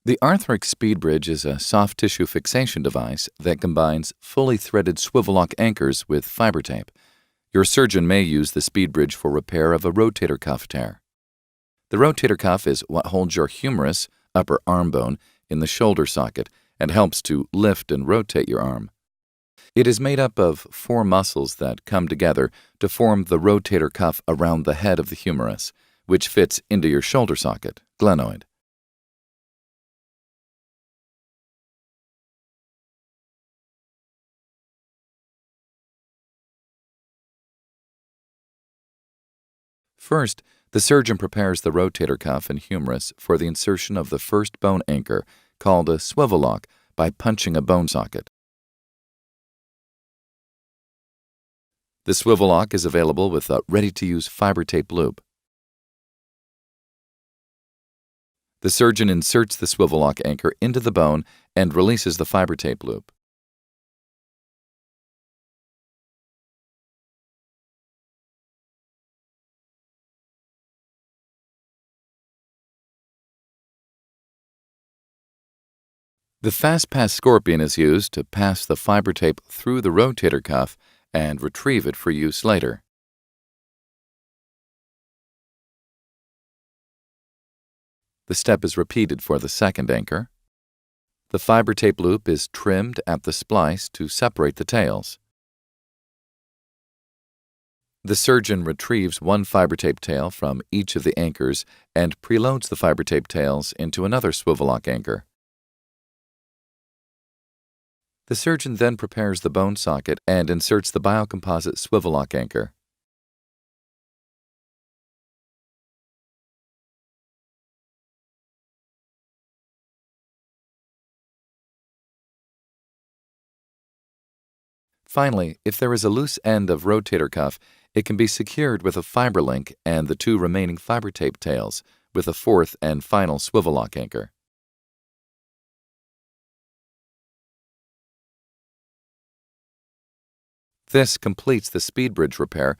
The Arthrex SpeedBridge is a soft tissue fixation device that combines fully threaded swivel lock anchors with fiber tape. Your surgeon may use the SpeedBridge for repair of a rotator cuff tear. The rotator cuff is what holds your humerus, upper arm bone, in the shoulder socket and helps to lift and rotate your arm. It is made up of 4 muscles that come together to form the rotator cuff around the head of the humerus, which fits into your shoulder socket, glenoid. First, the surgeon prepares the rotator cuff and humerus for the insertion of the first bone anchor, called a swivel lock, by punching a bone socket. The swivel lock is available with a ready-to-use fiber tape loop. The surgeon inserts the swivel lock anchor into the bone and releases the fiber tape loop. The Fast Pass Scorpion is used to pass the fiber tape through the rotator cuff and retrieve it for use later. The step is repeated for the second anchor. The fiber tape loop is trimmed at the splice to separate the tails. The surgeon retrieves one fiber tape tail from each of the anchors and preloads the fiber tape tails into another swivel lock anchor. The surgeon then prepares the bone socket and inserts the biocomposite swivel lock anchor. Finally, if there is a loose end of rotator cuff, it can be secured with a fiber link and the 2 remaining fiber tape tails, with a 4th and final swivel lock anchor. This completes the SpeedBridge repair